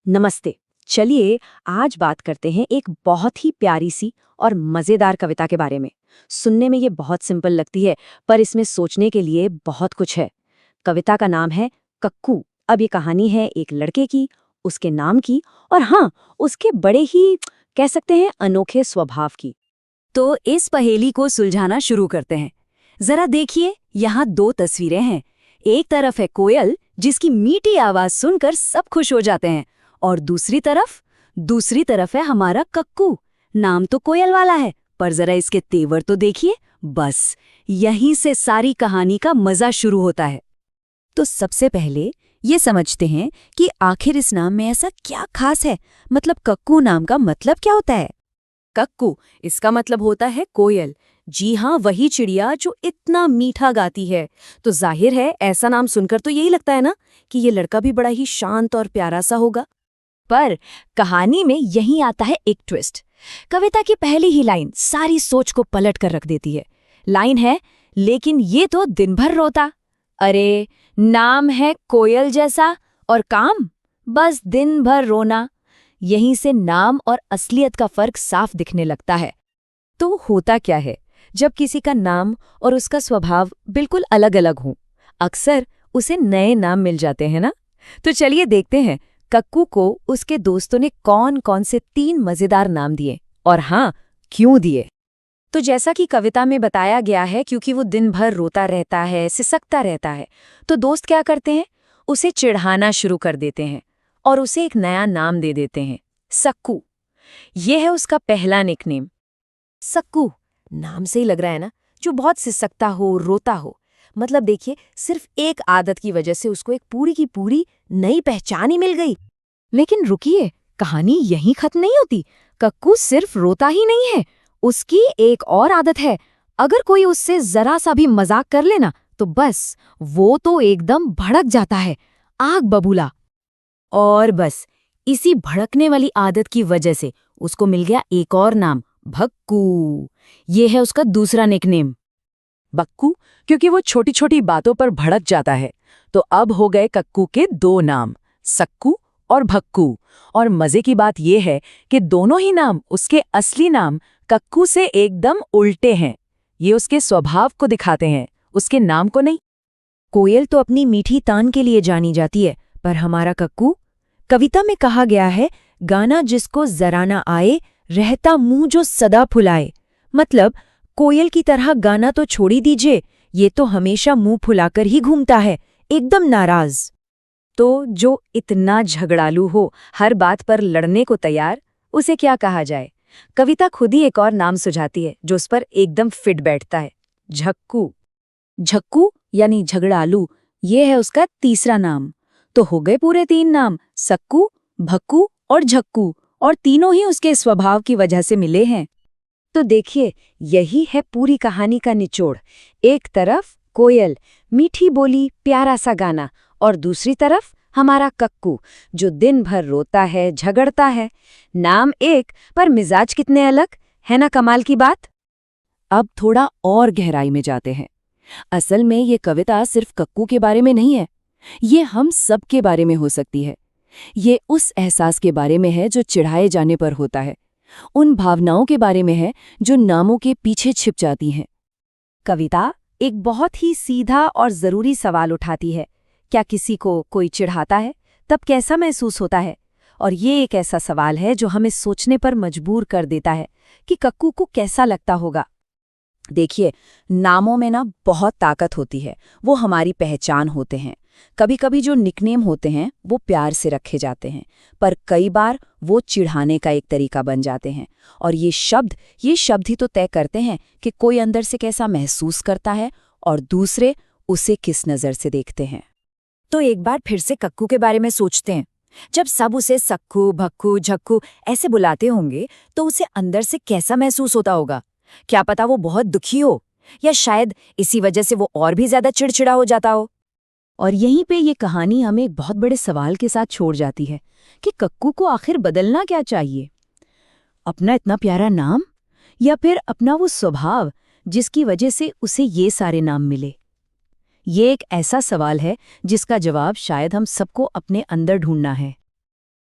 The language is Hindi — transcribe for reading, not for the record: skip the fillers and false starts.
नमस्ते। चलिए आज बात करते हैं एक बहुत ही प्यारी सी और मजेदार कविता के बारे में। सुनने में ये बहुत सिंपल लगती है, पर इसमें सोचने के लिए बहुत कुछ है। कविता का नाम है कक्कू। अब ये कहानी है एक लड़के की, उसके नाम की और हाँ, उसके बड़े ही कह सकते हैं अनोखे स्वभाव की। तो इस पहेली को सुलझाना शुरू करते हैं। जरा देखिए, यहाँ दो तस्वीरें हैं। एक तरफ है कोयल, जिसकी मीठी आवाज सुनकर सब खुश हो जाते हैं, और दूसरी तरफ है हमारा कक्कू। नाम तो कोयल वाला है, पर जरा इसके तेवर तो देखिए। बस यहीं से सारी कहानी का मजा शुरू होता है। तो सबसे पहले ये समझते हैं कि आखिर इस नाम में ऐसा क्या खास है। मतलब कक्कू नाम का मतलब क्या होता है? कक्कू, इसका मतलब होता है कोयल। जी हाँ, वही चिड़िया जो इतना मीठा गाती है। तो जाहिर है, ऐसा नाम सुनकर तो यही लगता है ना कि ये लड़का भी बड़ा ही शांत और प्यारा सा होगा। पर कहानी में यहीं आता है एक ट्विस्ट। कविता की पहली ही लाइन सारी सोच को पलट कर रख देती है। लाइन है, लेकिन ये तो दिन भर रोता। अरे, नाम है कोयल जैसा और काम बस दिन भर रोना। यहीं से नाम और असलियत का फर्क साफ दिखने लगता है। तो होता क्या है जब किसी का नाम और उसका स्वभाव बिल्कुल अलग अलग हों? अक्सर उसे नए नाम मिल जाते हैं ना। तो चलिए देखते हैं कक्कू को उसके दोस्तों ने कौन कौन से 3 मजेदार नाम दिए, और हाँ, क्यों दिए। तो जैसा कि कविता में बताया गया है, क्योंकि वो दिन भर रोता रहता है, सिसकता रहता है, तो दोस्त क्या करते हैं, उसे चिढ़ाना शुरू कर देते हैं और उसे एक नया नाम दे देते हैं, सक्कू। ये है उसका पहला निकनेम। सक्कू नाम से ही लग रहा है ना, जो बहुत सिसकता हो, रोता हो। मतलब देखिए, सिर्फ एक आदत की वजह से उसको एक पूरी की पूरी नई पहचान ही मिल गई। लेकिन रुकिए, कहानी यहीं खत्म नहीं होती। कक्कू सिर्फ रोता ही नहीं है, उसकी एक और आदत है। अगर कोई उससे जरा सा भी मजाक कर लेना, तो बस वो तो एकदम भड़क जाता है, आग बबूला। और बस इसी भड़कने वाली आदत की वजह से उसको मिल गया एक और नाम, भक्कू। ये है उसका दूसरा निकनेम। बक्कू, क्योंकि वो छोटी छोटी बातों पर भड़क जाता है। तो अब हो गए कक्कू के 2 नाम, सक्कू और भक्कू। और मजे की बात यह है कि दोनों ही नाम उसके असली नाम कक्कू से एकदम उल्टे हैं। ये उसके स्वभाव को दिखाते हैं, उसके नाम को नहीं। कोयल तो अपनी मीठी तान के लिए जानी जाती है, पर हमारा कक्कू? कविता में कहा गया है, गाना जिसको जरा ना आए, रहता मुंह जो सदा फुलाए। मतलब कोयल की तरह गाना तो छोड़ ही दीजिए, ये तो हमेशा मुंह फुलाकर ही घूमता है, एकदम नाराज। तो जो इतना झगड़ालू हो, हर बात पर लड़ने को तैयार, उसे क्या कहा जाए? कविता खुद ही एक और नाम सुझाती है जो उस पर एकदम फिट बैठता है, झक्कू। झक्कू यानी झगड़ालू, ये है उसका तीसरा नाम। तो हो गए पूरे 3 नाम, सक्कू, भक्कू और झक्कू, और तीनों ही उसके स्वभाव की वजह से मिले हैं। तो देखिए, यही है पूरी कहानी का निचोड़। एक तरफ कोयल, मीठी बोली, प्यारा सा गाना, और दूसरी तरफ हमारा कक्कू, जो दिन भर रोता है, झगड़ता है। नाम एक, पर मिजाज कितने अलग, है ना कमाल की बात। अब थोड़ा और गहराई में जाते हैं। असल में ये कविता सिर्फ कक्कू के बारे में नहीं है, ये हम सब के बारे में हो सकती है। ये उस एहसास के बारे में है जो चिढ़ाए जाने पर होता है, उन भावनाओं के बारे में है जो नामों के पीछे छिप जाती हैं। कविता एक बहुत ही सीधा और जरूरी सवाल उठाती है, क्या किसी को कोई चिढ़ाता है, तब कैसा महसूस होता है? और ये एक ऐसा सवाल है जो हमें सोचने पर मजबूर कर देता है कि कक्कू को कैसा लगता होगा। देखिए, नामों में ना बहुत ताकत होती है, वो हमारी पहचान होते हैं। कभी कभी जो निकनेम होते हैं वो प्यार से रखे जाते हैं, पर कई बार वो चिढ़ाने का एक तरीका बन जाते हैं। और ये शब्द ही तो तय करते हैं कि कोई अंदर से कैसा महसूस करता है और दूसरे उसे किस नज़र से देखते हैं। तो एक बार फिर से कक्कू के बारे में सोचते हैं। जब सब उसे सक्कू, भक्कू, झक्कू ऐसे बुलाते होंगे, तो उसे अंदर से कैसा महसूस होता होगा? क्या पता वो बहुत दुखी हो, या शायद इसी वजह से वो और भी ज्यादा चिड़चिड़ा हो जाता हो। और यहीं पे ये कहानी हमें एक बहुत बड़े सवाल के साथ छोड़ जाती है कि कक्कू को आखिर बदलना क्या चाहिए? अपना इतना प्यारा नाम, या फिर अपना वो स्वभाव जिसकी वजह से उसे ये सारे नाम मिले? ये एक ऐसा सवाल है जिसका जवाब शायद हम सबको अपने अंदर ढूंढना है।